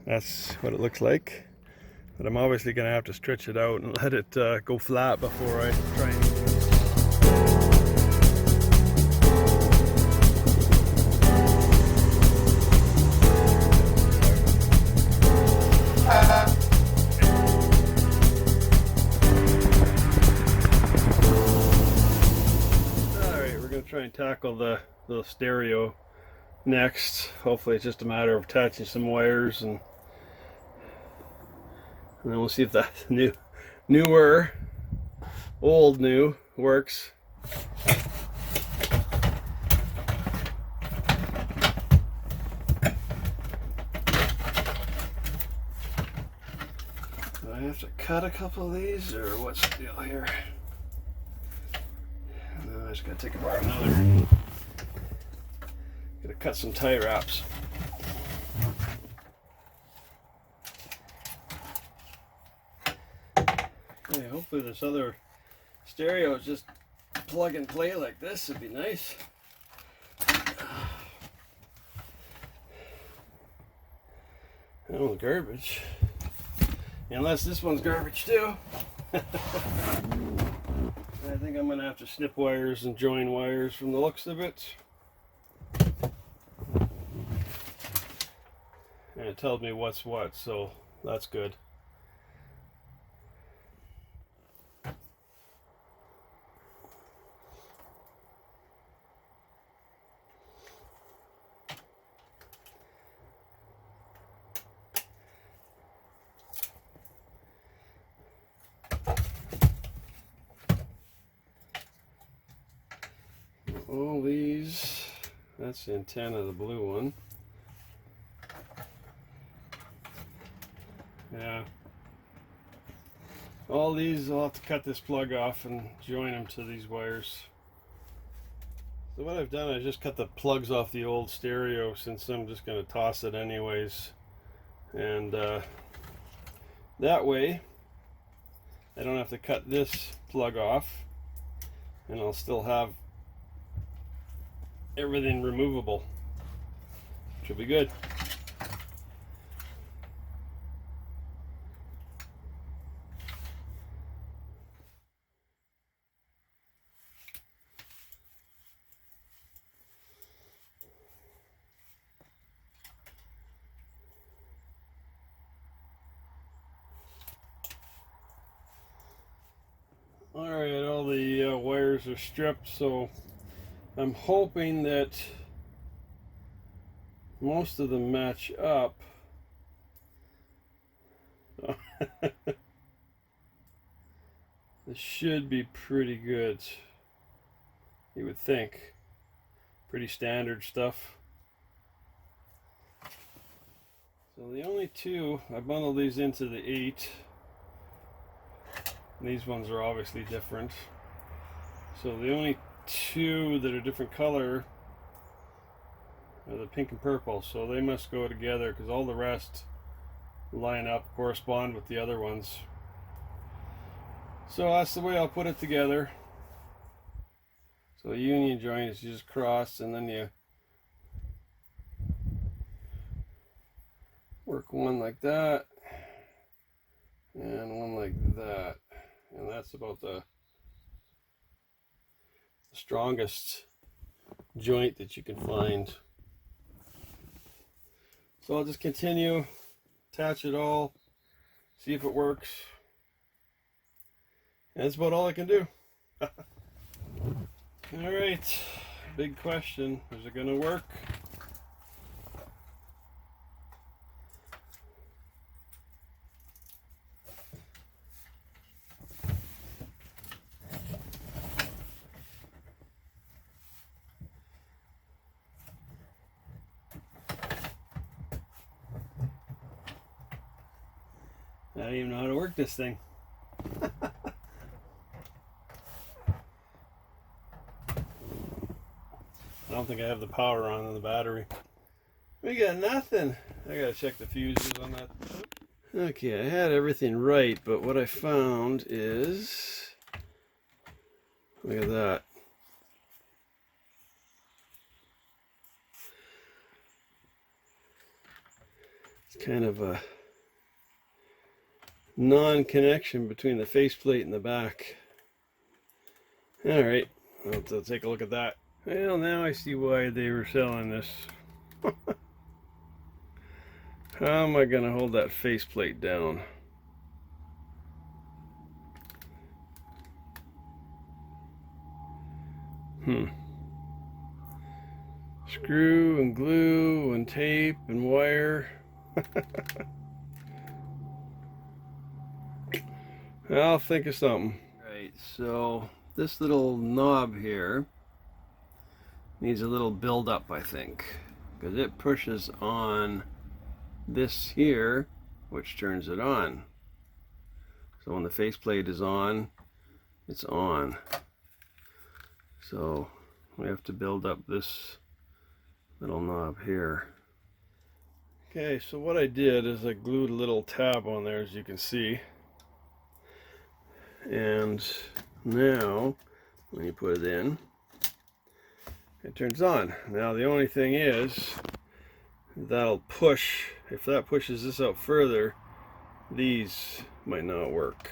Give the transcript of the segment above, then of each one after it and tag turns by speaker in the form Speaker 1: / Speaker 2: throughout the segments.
Speaker 1: That's what it looks like. But I'm obviously going to have to stretch it out and let it go flat before I try and... Alright, we're going to try and tackle the stereo next. Hopefully it's just a matter of attaching some wires and then we'll see if that old new works. Do I have to cut a couple of these, or what's the deal here? No, I just gotta take apart another. Gotta cut some tie wraps. Hey, hopefully this other stereo is just plug and play like this. Would be nice. Oh, garbage. Unless this one's garbage too. I think I'm gonna have to snip wires and join wires from the looks of it. And it tells me what's what, so that's good. All these, that's the antenna, the blue one. Yeah. All these, I'll have to cut this plug off and join them to these wires. So what I've done, I just cut the plugs off the old stereo, since I'm just going to toss it anyways. And that way, I don't have to cut this plug off, and I'll still have everything removable, which will be good. Alright, all the wires are stripped, so I'm hoping that most of them match up. This should be pretty good, you would think. Pretty standard stuff. So the only two, I bundled these into the 8. These ones are obviously different. So the only two that are different color are the pink and purple, so they must go together because all the rest line up, correspond with the other ones. So that's the way I'll put it together. So a union joint is you just cross and then you work one like that and one like that, and that's about the strongest joint that you can find. So I'll just continue, attach it all, see if it works, and that's about all I can do. Alright, big question, is it going to work? I don't even know how to work this thing. I don't think I have the power on in the battery. We got nothing. I gotta check the fuses on that. Okay, I had everything right, but what I found is, look at that. It's kind of a non-connection between the faceplate and the back. Alright, I'll have to take a look at that. Well, now I see why they were selling this. How am I going to hold that faceplate down? Screw and glue and tape and wire. I'll think of something. Right, so this little knob here needs a little build up, I think, because it pushes on this here, which turns it on. So when the faceplate is on, it's on. So we have to build up this little knob here. Okay, so what I did is I glued a little tab on there, as you can see. And now when you put it in, it turns on. Now the only thing is that'll push, if that pushes this out further, these might not work.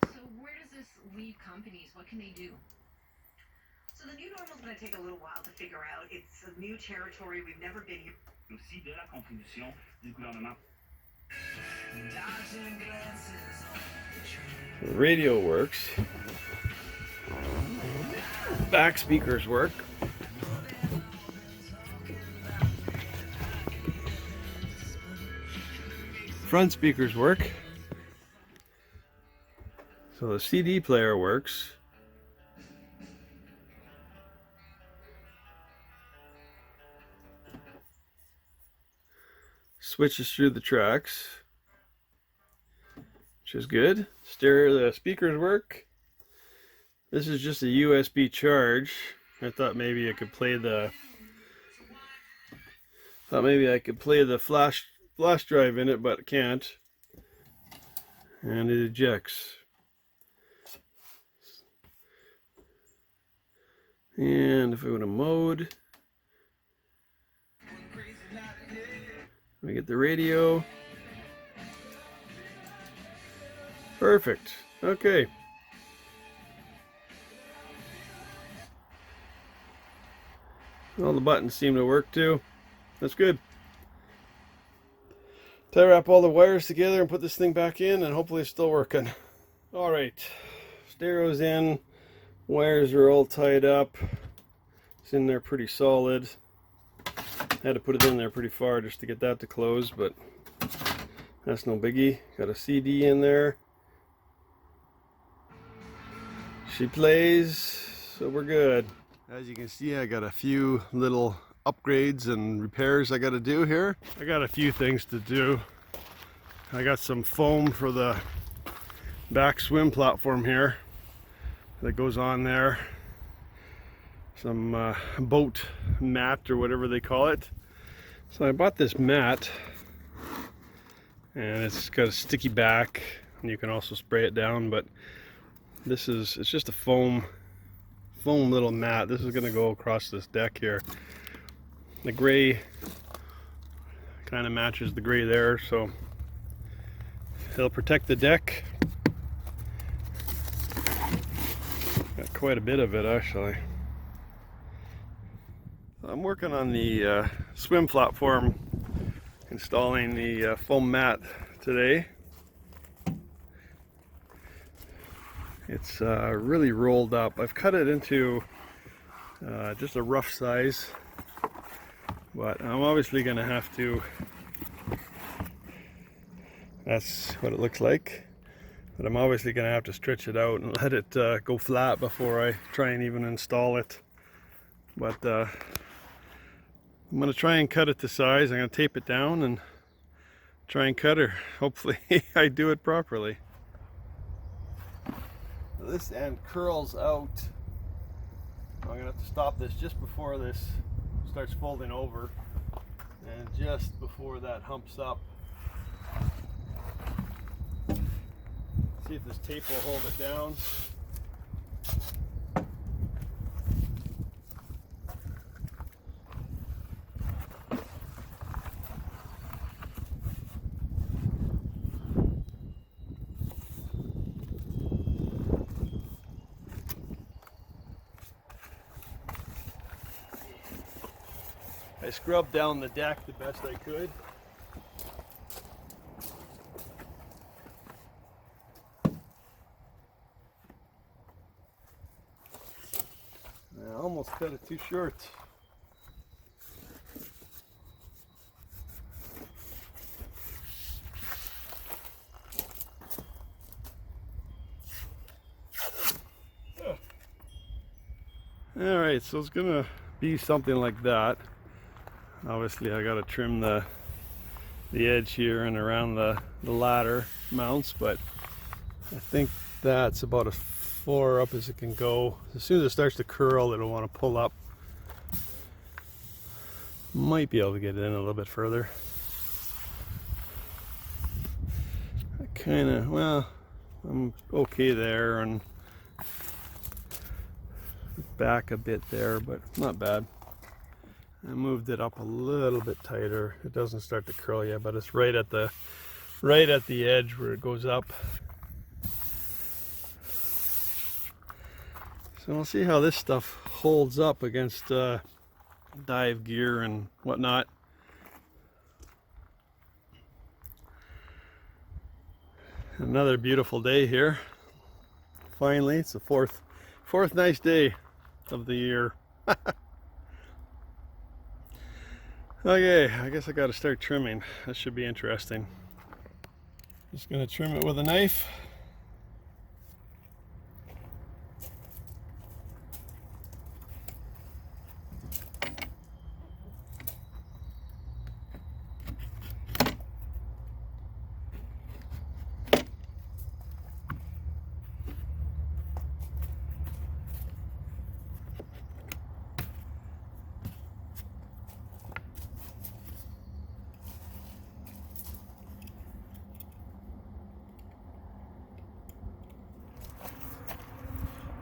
Speaker 2: So where does this leave companies? What can they do?
Speaker 3: So the new normal is going to take a little while to figure out. It's a new territory. We've never been here.
Speaker 4: Aussi de la contribution du gouvernement.
Speaker 1: The radio works. Back speakers work. Front speakers work. So the CD player works. Switches through the tracks, which is good. The speakers work. This is just a USB charge. I thought maybe I could play the flash drive in it, but it can't. And it ejects. And if we go to mode, we get the radio. Perfect. Okay. All the buttons seem to work too. That's good. Tie wrap all the wires together and put this thing back in, and hopefully it's still working. Alright. Stereo's in. Wires are all tied up. It's in there pretty solid. Had to put it in there pretty far just to get that to close, but that's no biggie. Got a CD in there. She plays, so we're good. As you can see, I got a few little upgrades and repairs I got to do here. I got a few things to do. I got some foam for the back swim platform here that goes on there. Some boat mat or whatever they call it. So I bought this mat, and it's got a sticky back, and you can also spray it down, but it's just a foam little mat. This is going to go across this deck here. The gray kind of matches the gray there, so it'll protect the deck. Got quite a bit of it actually. I'm working on the swim platform, installing the foam mat today. It's really rolled up. I've cut it into just a rough size, but I'm obviously going to have to, that's what it looks like, but I'm obviously going to have to stretch it out and let it go flat before I try and even install it. But I'm going to try and cut it to size. I'm going to tape it down and try and cut her. Hopefully I do it properly. This end curls out. I'm going to have to stop this just before this starts folding over and just before that humps up. See See if this tape will hold it down. I scrubbed down the deck the best I could. I almost cut it too short. All right, so it's gonna be something like that. Obviously I got to trim the edge here and around the ladder mounts, but I think that's about as far up as it can go. As soon as it starts to curl, it'll want to pull up. Might be able to get it in a little bit further. I kind of, well, I'm okay there and back a bit there, but not bad. I moved it up a little bit tighter. It doesn't start to curl yet, but it's right at the edge where it goes up. So we'll see how this stuff holds up against dive gear and whatnot. Another beautiful day here. Finally, it's the fourth nice day of the year. Okay, I guess I got to start trimming. That should be interesting. Just gonna trim it with a knife.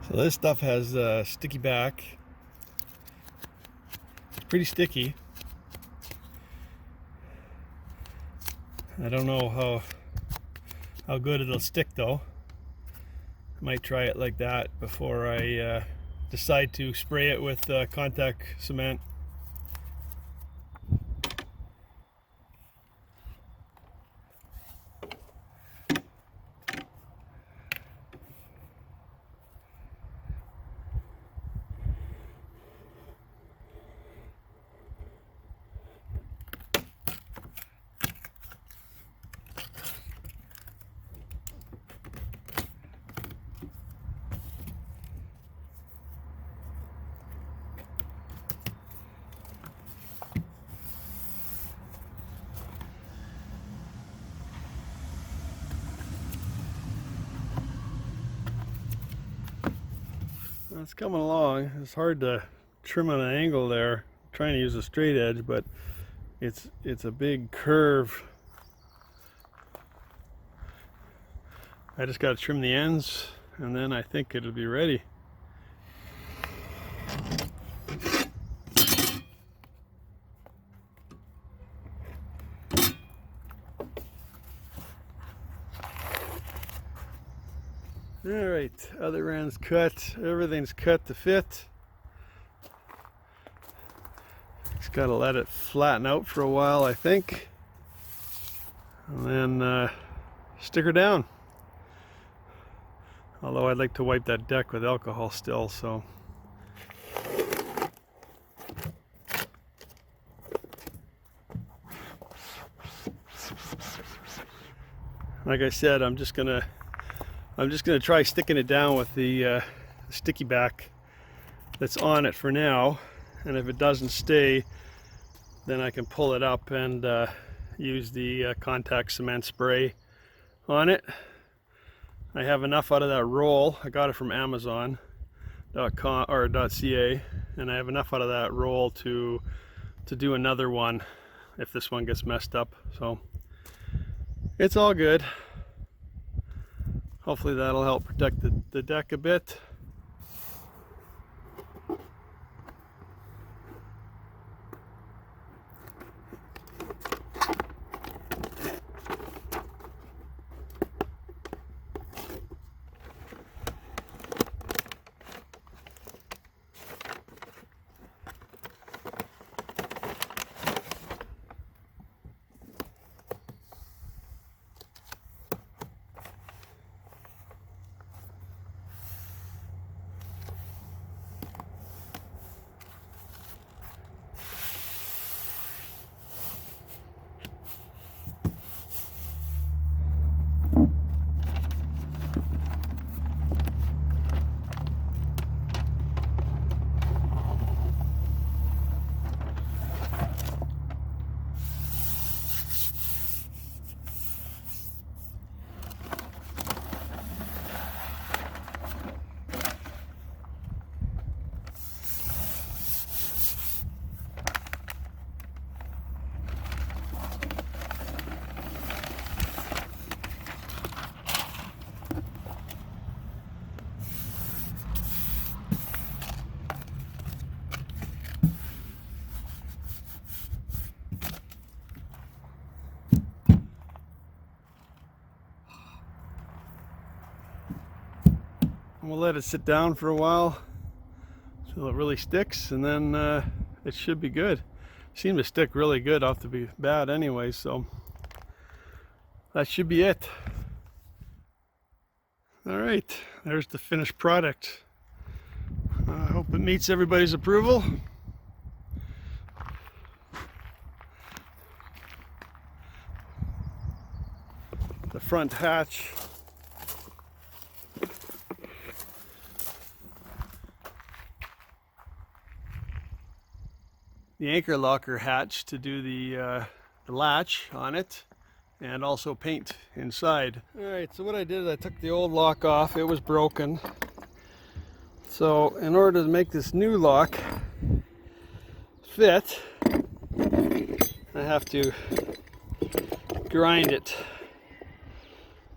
Speaker 1: So this stuff has a sticky back. It's pretty sticky. I don't know how good it'll stick though. I might try it like that before I decide to spray it with contact cement. It's coming along. It's hard to trim on an angle there. I'm trying to use a straight edge, but it's a big curve. I just got to trim the ends and then I think it'll be ready. Alright, other end's cut, everything's cut to fit. Just gotta let it flatten out for a while, I think. And then stick her down. Although I'd like to wipe that deck with alcohol still, so. Like I said, I'm just gonna try sticking it down with the sticky back that's on it for now, and if it doesn't stay, then I can pull it up and use the contact cement spray on it. I have enough out of that roll. I got it from Amazon.com or .ca, and I have enough out of that roll to do another one if this one gets messed up. So it's all good. Hopefully that'll help protect the deck a bit. We'll let it sit down for a while until it really sticks, and then it should be good. Seemed to stick really good off the bat anyway, so that should be it. All right, there's the finished product. I hope it meets everybody's approval. The front hatch. The anchor locker hatch to do the latch on it, and also paint inside. Alright, so what I did is I took the old lock off. It was broken. So in order to make this new lock fit, I have to grind it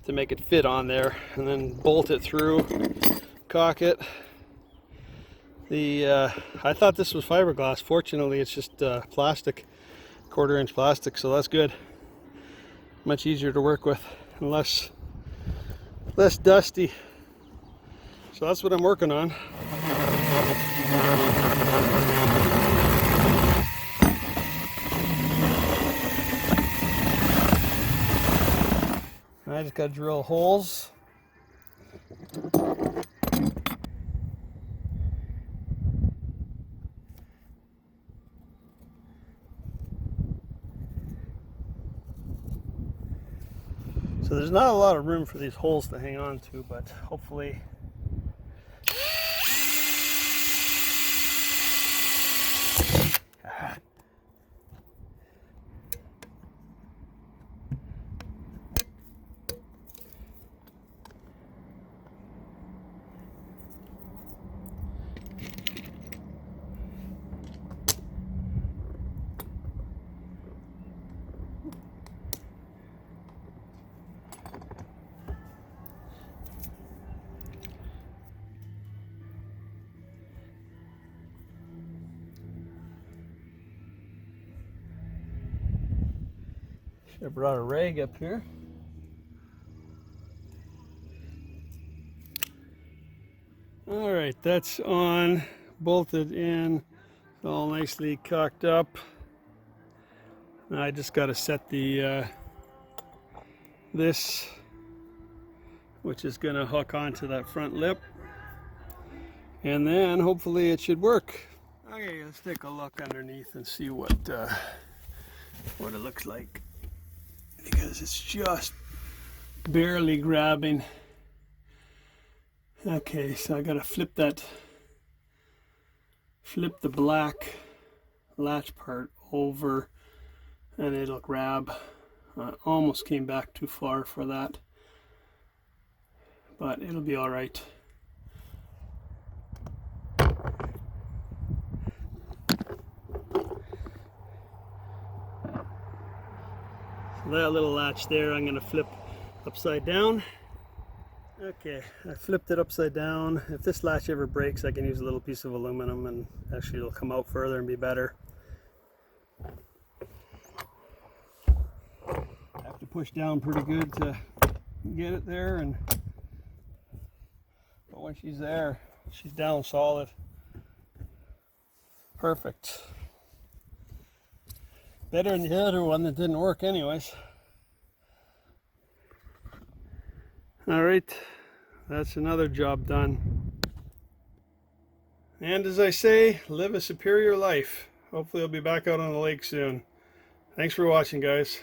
Speaker 1: to make it fit on there, and then bolt it through, caulk it. I thought this was fiberglass. Fortunately, it's just plastic, 1/4 inch plastic, so that's good. Much easier to work with and less dusty. So that's what I'm working on. I just got to drill holes. So there's not a lot of room for these holes to hang on to, but hopefully I brought a rag up here. All right, that's on, bolted in, it's all nicely caulked up. Now I just got to set the this, which is going to hook onto that front lip, and then hopefully it should work. Okay, let's take a look underneath and see what it looks like, because it's just barely grabbing. Okay, so I gotta flip the black latch part over and it'll grab. Almost came back too far for that, but it'll be all right. That little latch there I'm going to flip upside down. Okay, I flipped it upside down. If this latch ever breaks, I can use a little piece of aluminum and actually it'll come out further and be better. I have to push down pretty good to get it there, but when she's there, she's down solid. Perfect. Better than the other one that didn't work anyways. Alright, that's another job done. And as I say, live a superior life. Hopefully I'll be back out on the lake soon. Thanks for watching, guys.